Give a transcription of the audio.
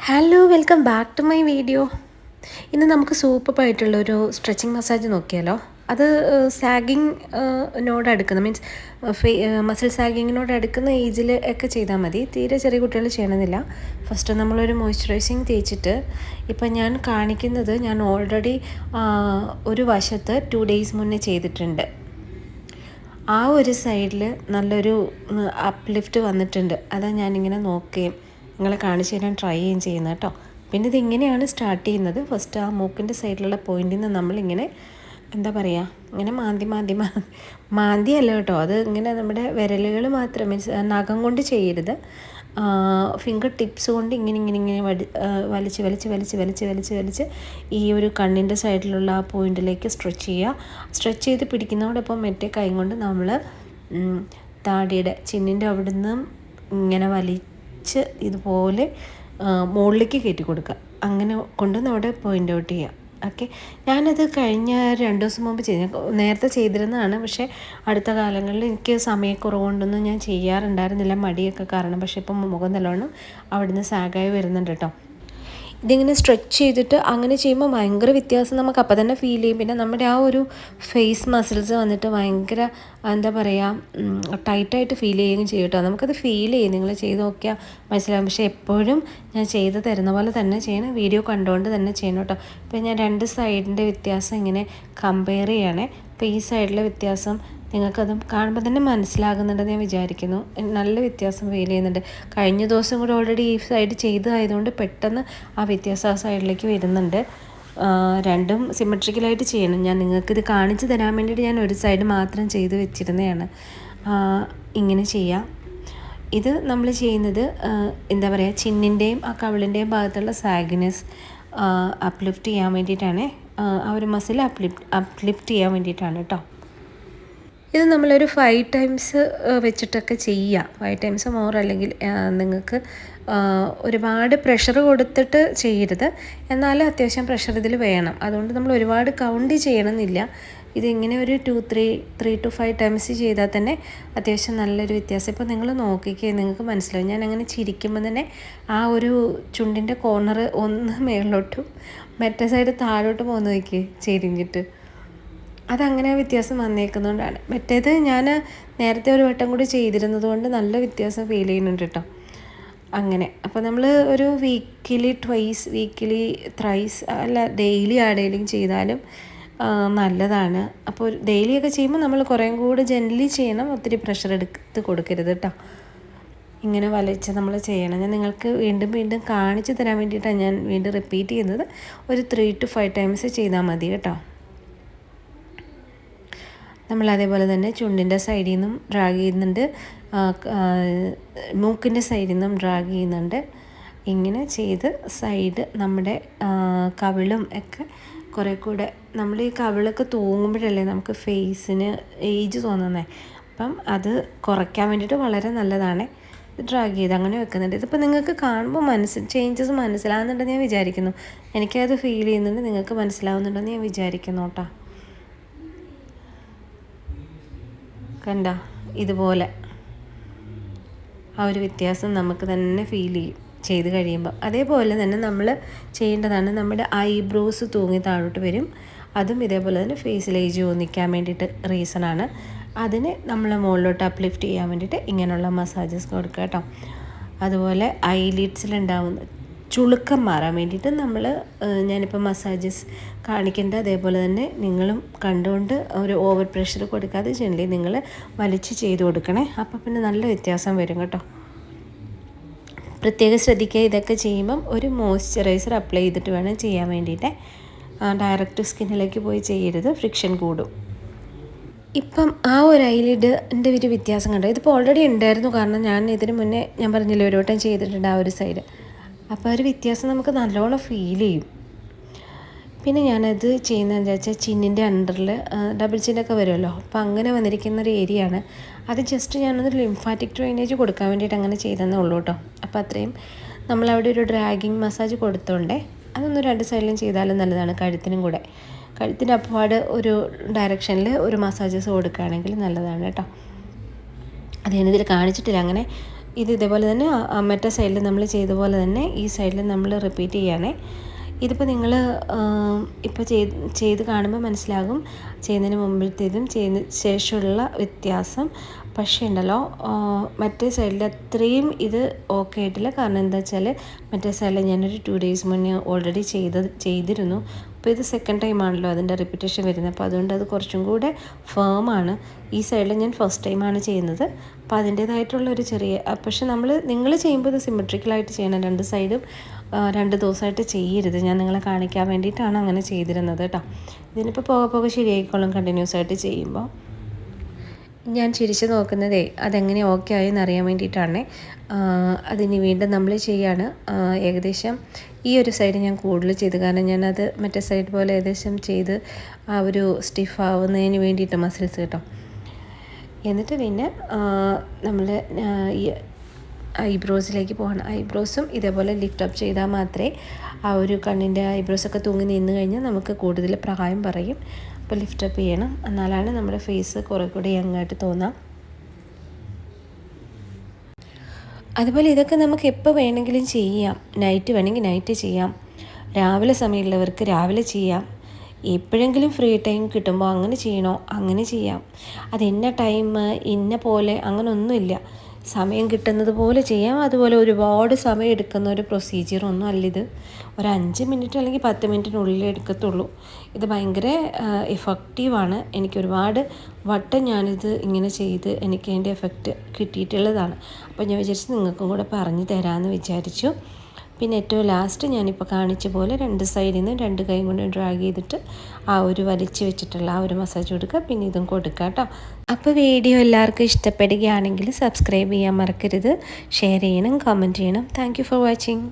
Hello welcome back to my video. ഇന്ന് നമുക്ക് സൂപ്പറായിട്ടുള്ളൊരു stretching massage നോക്കിയാലോ. അത് സാഗിങ് നോട് അടുക്കുന്ന മീൻസ് മസിൽ സാഗിങ്ങിനോട് അടുക്കുന്ന ഏജിൽ ഒക്കെ ചെയ്താൽ മതി. തീരെ ചെറിയ കുട്ടികൾ ചെയ്യണമെന്നില്ല. ഫസ്റ്റ് നമ്മളൊരു മോയ്സ്ചറൈസിങ് തേച്ചിട്ട് ഇപ്പം ഞാൻ കാണിക്കുന്നത് ഞാൻ ഓൾറെഡി ഒരു വശത്ത് 2 days മുന്നേ ചെയ്തിട്ടുണ്ട്. ആ ഒരു സൈഡിൽ നല്ലൊരു അപ്ലിഫ്റ്റ് വന്നിട്ടുണ്ട്. അതാണ് ഞാനിങ്ങനെ നോക്കുകയും നിങ്ങളെ കാണിച്ചു തരാൻ ട്രൈ ചെയ്യുകയും ചെയ്യുന്നത് കേട്ടോ. പിന്നെ ഇതിങ്ങനെയാണ് സ്റ്റാർട്ട് ചെയ്യുന്നത്. ഫസ്റ്റ് ആ മൂക്കിൻ്റെ സൈഡിലുള്ള പോയിന്റിൽ നിന്ന് നമ്മളിങ്ങനെ എന്താ പറയുക, ഇങ്ങനെ മാന്തി അല്ല കേട്ടോ, അത് ഇങ്ങനെ നമ്മുടെ വിരലുകൾ മാത്രം മീൻസ് നഖം കൊണ്ട് ചെയ്യരുത്, ഫിംഗർ ടിപ്സ് കൊണ്ട് ഇങ്ങനെ വലിച്ച് ഈ ഒരു കണ്ണിൻ്റെ സൈഡിലുള്ള ആ പോയിന്റിലേക്ക് സ്ട്രെച്ച് ചെയ്ത് പിടിക്കുന്നതോടൊപ്പം മറ്റേ കൈ കൊണ്ട് നമ്മൾ താടിയുടെ ചിന്നിൻ്റെ അവിടെ നിന്ന് ഇങ്ങനെ ഇതുപോലെ മുകളിലേക്ക് കയറ്റി കൊടുക്കുക. അങ്ങനെ കൊണ്ട് നമ്മുടെ പോയിൻ്റ് ഔട്ട് ചെയ്യുക. ഓക്കെ, ഞാനത് കഴിഞ്ഞ 2 ദിവസം മുമ്പ് നേരത്തെ ചെയ്തിരുന്നതാണ്. പക്ഷേ അടുത്ത കാലങ്ങളിൽ എനിക്ക് സമയക്കുറവുകൊണ്ടൊന്നും ഞാൻ ചെയ്യാറുണ്ടായിരുന്നില്ല, മടിയൊക്കെ കാരണം. പക്ഷേ ഇപ്പം മുഖം നല്ലോണം അവിടുന്ന് സാഗായി വരുന്നുണ്ട് കേട്ടോ. ഇതിങ്ങനെ സ്ട്രെച്ച് ചെയ്തിട്ട് അങ്ങനെ ചെയ്യുമ്പോൾ ഭയങ്കര വ്യത്യാസം നമുക്ക് അപ്പം തന്നെ ഫീൽ ചെയ്യും. പിന്നെ നമ്മുടെ ആ ഒരു ഫേസ് മസിൽസ് വന്നിട്ട് ഭയങ്കര എന്താ പറയുക ടൈറ്റായിട്ട് ഫീൽ ചെയ്യുകയും ചെയ്യും കേട്ടോ. നമുക്കത് ഫീൽ ചെയ്യും, നിങ്ങൾ ചെയ്ത് നോക്കിയാൽ മനസ്സിലാവും. പക്ഷേ എപ്പോഴും ഞാൻ ചെയ്ത് തരുന്ന പോലെ തന്നെ ചെയ്യണം, വീഡിയോ കണ്ടുകൊണ്ട് തന്നെ ചെയ്യണം കേട്ടോ. ഇപ്പം ഞാൻ 2 സൈഡിൻ്റെ വ്യത്യാസം ഇങ്ങനെ കമ്പയർ ചെയ്യണേ. അപ്പോൾ ഈ സൈഡിലെ വ്യത്യാസം നിങ്ങൾക്കതും കാണുമ്പോൾ തന്നെ മനസ്സിലാകുന്നുണ്ടെന്ന് ഞാൻ വിചാരിക്കുന്നു. നല്ല വ്യത്യാസം ഫീൽ ചെയ്യുന്നുണ്ട്. കഴിഞ്ഞ ദിവസം കൂടെ ഓൾറെഡി ഈ സൈഡ് ചെയ്തതായതുകൊണ്ട് പെട്ടെന്ന് ആ വ്യത്യാസം ആ സൈഡിലേക്ക് വരുന്നുണ്ട്. രണ്ടും സിമെട്രിക്കലായിട്ട് ചെയ്യണം. ഞാൻ നിങ്ങൾക്കിത് കാണിച്ചു തരാൻ വേണ്ടിയിട്ട് ഞാൻ ഒരു സൈഡ് മാത്രം ചെയ്ത് വെച്ചിരുന്നതാണ്. ഇങ്ങനെ ചെയ്യാം. ഇത് നമ്മൾ ചെയ്യുന്നത് എന്താ പറയുക, ചിന്നിൻ്റെയും ആ കവിളിൻ്റെയും ഭാഗത്തുള്ള സാഗിനെസ് അപ്ലിഫ്റ്റ് ചെയ്യാൻ വേണ്ടിയിട്ടാണ്, ആ ഒരു മസിൽ അപ്ലിഫ്റ്റ് ചെയ്യാൻ വേണ്ടിയിട്ടാണ് കേട്ടോ. ഇത് നമ്മളൊരു 5 times വെച്ചിട്ടൊക്കെ ചെയ്യുക. 5 times മോർ. അല്ലെങ്കിൽ നിങ്ങൾക്ക് ഒരുപാട് പ്രഷർ കൊടുത്തിട്ട് ചെയ്യരുത്, എന്നാലും അത്യാവശ്യം പ്രഷർ ഇതിൽ വേണം. അതുകൊണ്ട് നമ്മൾ ഒരുപാട് കൗണ്ട് ചെയ്യണമെന്നില്ല. ഇതിങ്ങനെ ഒരു 3 to 5 times ചെയ്താൽ തന്നെ അത്യാവശ്യം നല്ലൊരു വ്യത്യാസം. ഇപ്പോൾ നിങ്ങൾ നോക്കിക്കേ, നിങ്ങൾക്ക് മനസ്സിലാവും. ഞാൻ അങ്ങനെ ചിരിക്കുമ്പോൾ തന്നെ ആ ഒരു ചുണ്ടിൻ്റെ കോർണർ ഒന്ന് മേളിലോട്ടും മറ്റേ സൈഡ് താഴോട്ട് പോകുന്ന നോക്കി ചെരിഞ്ഞിട്ട്, അതങ്ങനെ വ്യത്യാസം വന്നേക്കുന്നതുകൊണ്ടാണ്. മറ്റേത് ഞാൻ നേരത്തെ ഒരു വട്ടം കൂടി ചെയ്തിരുന്നത് കൊണ്ട് നല്ല വ്യത്യാസം ഫീൽ ചെയ്യുന്നുണ്ട് കേട്ടോ. അങ്ങനെ അപ്പോൾ നമ്മൾ ഒരു വീക്കിലി ത്രൈസ് അല്ല ഡെയിലി ആടെയിലും ചെയ്താലും നല്ലതാണ്. അപ്പോൾ ഡെയിലിയൊക്കെ ചെയ്യുമ്പോൾ നമ്മൾ കുറേയും കൂടി ജെൻ്റലി ചെയ്യണം, ഒത്തിരി പ്രഷർ എടുത്ത് കൊടുക്കരുത് കേട്ടോ. ഇങ്ങനെ വലിച്ച് നമ്മൾ ചെയ്യണം. ഞാൻ നിങ്ങൾക്ക് വീണ്ടും കാണിച്ചു തരാൻ വേണ്ടിയിട്ടാണ് ഞാൻ വീണ്ടും റിപ്പീറ്റ് ചെയ്യുന്നത്. ഒരു 3 to 5 times ചെയ്താൽ മതി കേട്ടോ. നമ്മൾ അതേപോലെ തന്നെ ചുണ്ടിൻ്റെ സൈഡിൽ നിന്നും ഡ്രാഗ് ചെയ്യുന്നുണ്ട്, മൂക്കിൻ്റെ സൈഡിൽ നിന്നും ഡ്രാഗ് ചെയ്യുന്നുണ്ട്. ഇങ്ങനെ ചെയ്ത് സൈഡ് നമ്മുടെ കവിളും ഒക്കെ കുറേ കൂടെ, നമ്മൾ ഈ കവിളൊക്കെ തൂങ്ങുമ്പോഴല്ലേ നമുക്ക് ഫേസിന് ഏജ് തോന്നുന്നത്. അപ്പം അത് കുറയ്ക്കാൻ വേണ്ടിയിട്ട് വളരെ നല്ലതാണ്. ഡ്രാഗ് ചെയ്ത് അങ്ങനെ വെക്കുന്നുണ്ട്. ഇതിപ്പോൾ നിങ്ങൾക്ക് കാണുമ്പോൾ ചേഞ്ചസ് മനസ്സിലാവുന്നുണ്ടെന്ന് ഞാൻ വിചാരിക്കുന്നു. എനിക്കത് ഫീൽ ചെയ്യുന്നുണ്ട്, നിങ്ങൾക്ക് മനസ്സിലാവുന്നുണ്ടെന്ന് ഞാൻ വിചാരിക്കുന്നു കേട്ടോ. കണ്ട, ഇതുപോലെ ആ ഒരു വ്യത്യാസം നമുക്ക് തന്നെ ഫീൽ ചെയ്യും ചെയ്ത് കഴിയുമ്പോൾ. അതേപോലെ തന്നെ നമ്മൾ ചെയ്യേണ്ടതാണ്, നമ്മുടെ ഐബ്രോസ് തൂങ്ങി താഴോട്ട് വരും. അതും ഇതേപോലെ തന്നെ ഫേസിൽ ഏജ് തോന്നിക്കാൻ വേണ്ടിയിട്ട് റീസണാണ്. അതിന് നമ്മൾ മുകളിലോട്ട് അപ്ലിഫ്റ്റ് ചെയ്യാൻ വേണ്ടിയിട്ട് ഇങ്ങനെയുള്ള മസാജസ് കൊടുക്കുക കേട്ടോ. അതുപോലെ ഐലിഡ്സിലുണ്ടാവുന്ന ചുളുക്കം മാറാൻ വേണ്ടിയിട്ട് ഞാനിപ്പോൾ മസാജസ് കാണിക്കേണ്ട. അതേപോലെ തന്നെ നിങ്ങളും കണ്ടുകൊണ്ട് ഒരു ഓവർ പ്രഷർ കൊടുക്കാതെ ജെന്റലി നിങ്ങൾ വലിച്ച് ചെയ്ത് കൊടുക്കണേ. അപ്പോൾ പിന്നെ നല്ല വ്യത്യാസം വരും കേട്ടോ. പ്രത്യേകം ശ്രദ്ധിക്കുക, ഇതൊക്കെ ചെയ്യുമ്പം ഒരു മോയ്സ്ചറൈസർ അപ്ലൈ ചെയ്തിട്ട് വേണം ചെയ്യാൻ വേണ്ടിയിട്ട്. ഡയറക്റ്റ് സ്കിന്നിലേക്ക് പോയി ചെയ്യരുത്, ഫ്രിക്ഷൻ കൂടും. ഇപ്പം ആ ഒരു ഐലിഡിൻ്റെ ഒരു വ്യത്യാസം കണ്ടോ. ഇതിപ്പോൾ ഓൾറെഡി ഉണ്ടായിരുന്നു, കാരണം ഞാൻ ഇതിന് മുന്നേ ഞാൻ പറഞ്ഞില്ലേ ഒരു വട്ടം ചെയ്തിട്ടുണ്ട് ആ ഒരു സൈഡ്. അപ്പോൾ ഒരു വ്യത്യാസം നമുക്ക് നല്ലോണം ഫീൽ ചെയ്യും. പിന്നെ ഞാനത് ചെയ്യുന്നതെന്ന് വെച്ചാൽ ചിന്നിൻ്റെ അണ്ടറിൽ ഡബിൾ ചിന്നൊക്കെ വരുമല്ലോ, അപ്പോൾ അങ്ങനെ വന്നിരിക്കുന്ന ഒരു ഏരിയ ആണ്. അത് ജസ്റ്റ് ഞാനൊന്ന് ലിംഫാറ്റിക് ഡ്രെയിനേജ് കൊടുക്കാൻ വേണ്ടിയിട്ട് അങ്ങനെ ചെയ്തതേ ഉള്ളൂ കേട്ടോ. അപ്പോൾ അത്രയും നമ്മളവിടെ ഒരു ഡ്രാഗിങ് മസാജ് കൊടുത്തോണ്ടേ അതൊന്ന് 2 സൈഡിലും ചെയ്താലും നല്ലതാണ്. കഴുത്തിൻ്റെ അപ്പാട് ഒരു ഡയറക്ഷനിൽ ഒരു മസാജസ് കൊടുക്കുകയാണെങ്കിൽ നല്ലതാണ് കേട്ടോ. അത് ഞാനിതിൽ കാണിച്ചിട്ടില്ല. അങ്ങനെ ഇത് ഇതേപോലെ തന്നെ മറ്റേ സൈഡിൽ നമ്മൾ ചെയ്ത പോലെ തന്നെ ഈ സൈഡിൽ നമ്മൾ റിപ്പീറ്റ് ചെയ്യണേ. ഇതിപ്പോൾ നിങ്ങൾ ഇപ്പോൾ ചെയ്ത് കാണുമ്പോൾ മനസ്സിലാകും ചെയ്യുന്നതിന് മുമ്പിലത്തേതും ചെയ്യുന്ന ശേഷമുള്ള വ്യത്യാസം. പക്ഷേ ഉണ്ടല്ലോ മറ്റേ സൈഡിൽ അത്രയും ഇത് ഓക്കെ ആയിട്ടില്ല. കാരണം എന്താ വെച്ചാൽ മറ്റേ സൈഡിൽ ഞാനൊരു 2 days മുന്നേ ഓൾറെഡി ചെയ്തിരുന്നു. അപ്പോൾ ഇത് സെക്കൻഡ് ടൈമാണല്ലോ അതിൻ്റെ റിപ്പീറ്റേഷൻ വരുന്നത്. അപ്പോൾ അതുകൊണ്ട് അത് കുറച്ചും കൂടെ ഫേമാണ്. ഈ സൈഡിൽ ഞാൻ ഫസ്റ്റ് ടൈമാണ് ചെയ്യുന്നത്. അപ്പോൾ അതിൻ്റേതായിട്ടുള്ളൊരു ചെറിയ പക്ഷേ നിങ്ങൾ ചെയ്യുമ്പോൾ ഇത് സിമെട്രിക്കലായിട്ട് ചെയ്യണം. 2 സൈഡും 2 ദിവസമായിട്ട് ചെയ്യരുത്. ഞാൻ നിങ്ങളെ കാണിക്കാൻ വേണ്ടിയിട്ടാണ് അങ്ങനെ ചെയ്തിരുന്നത് കേട്ടോ. ഇതിനിപ്പോൾ പോകെ ശരിയായിക്കോളും കണ്ടിന്യൂസ് ആയിട്ട് ചെയ്യുമ്പോൾ. ഞാൻ ചിരിച്ച് നോക്കുന്നതേ അതെങ്ങനെ ഓക്കെ ആയി എന്നറിയാൻ വേണ്ടിയിട്ടാണ്. അതിനി വീണ്ടും നമ്മൾ ചെയ്യാണ്. ഏകദേശം ഈ ഒരു സൈഡ് ഞാൻ കൂടുതൽ ചെയ്തു, കാരണം ഞാനത് മറ്റേ സൈഡ് പോലെ ഏകദേശം ചെയ്ത് ആ ഒരു സ്റ്റിഫ് ആവുന്നതിന് വേണ്ടിയിട്ട് മസിൽസ് കേട്ടോ. എന്നിട്ട് പിന്നെ നമ്മൾ ഈ ഐബ്രോസിലേക്ക് പോകണം. ഐബ്രോസും ഇതേപോലെ ലിഫ്റ്റ് അപ്പ് ചെയ്താൽ മാത്രമേ ആ ഒരു കണ്ണിൻ്റെ ഐബ്രോസൊക്കെ തൂങ്ങി നിന്ന് കഴിഞ്ഞാൽ നമുക്ക് കൂടുതൽ പ്രായം പറയും. അപ്പോൾ ലിഫ്റ്റ് അപ്പ് ചെയ്യണം, എന്നാലാണ് നമ്മുടെ ഫേസ് കുറേ കൂടി യങ്ങായിട്ട് തോന്നാം. അതുപോലെ ഇതൊക്കെ നമുക്ക് എപ്പോൾ വേണമെങ്കിലും ചെയ്യാം. നൈറ്റ് വേണമെങ്കിൽ നൈറ്റ് ചെയ്യാം, രാവിലെ സമയമുള്ളവർക്ക് രാവിലെ ചെയ്യാം. എപ്പോഴെങ്കിലും ഫ്രീ ടൈം കിട്ടുമ്പോൾ അങ്ങനെ ചെയ്യണോ അങ്ങനെ ചെയ്യാം. അത് ഇന്ന ടൈം ഇന്ന പോലെ അങ്ങനെയൊന്നുമില്ല. സമയം കിട്ടുന്നത് പോലെ ചെയ്യാം. അതുപോലെ ഒരുപാട് സമയം എടുക്കുന്ന ഒരു പ്രൊസീജിയറൊന്നും അല്ലിത്. ഒരു 5 മിനിറ്റ് അല്ലെങ്കിൽ 10 മിനിറ്റിനുള്ളിൽ എടുക്കത്തുള്ളൂ. ഇത് ഭയങ്കര എഫക്റ്റീവാണ്. എനിക്കൊരുപാട് വട്ടം ഞാനിത് ഇങ്ങനെ ചെയ്ത് എനിക്ക് അതിൻ്റെ എഫക്റ്റ് കിട്ടിയിട്ടുള്ളതാണ്. അപ്പോൾ ഞാൻ വിചാരിച്ചു നിങ്ങൾക്കും കൂടെ പറഞ്ഞു തരാമെന്ന് വിചാരിച്ചു. പിന്നെ ഏറ്റവും ലാസ്റ്റ് ഞാനിപ്പോൾ കാണിച്ച പോലെ 2 സൈഡിൽ നിന്ന് 2 കൈ കൊണ്ട് ഡ്രാഗ് ചെയ്തിട്ട് ആ ഒരു വലിച്ച് വെച്ചിട്ടുള്ള ആ ഒരു മസാജ് കൊടുക്കുക. പിന്നെ ഇതും കൊടുക്കുക കേട്ടോ. അപ്പോൾ വീഡിയോ എല്ലാവർക്കും ഇഷ്ടപ്പെടുകയാണെങ്കിൽ സബ്സ്ക്രൈബ് ചെയ്യാൻ മറക്കരുത്, ഷെയർ ചെയ്യണം, കമൻറ്റ് ചെയ്യണം. Thank you for watching.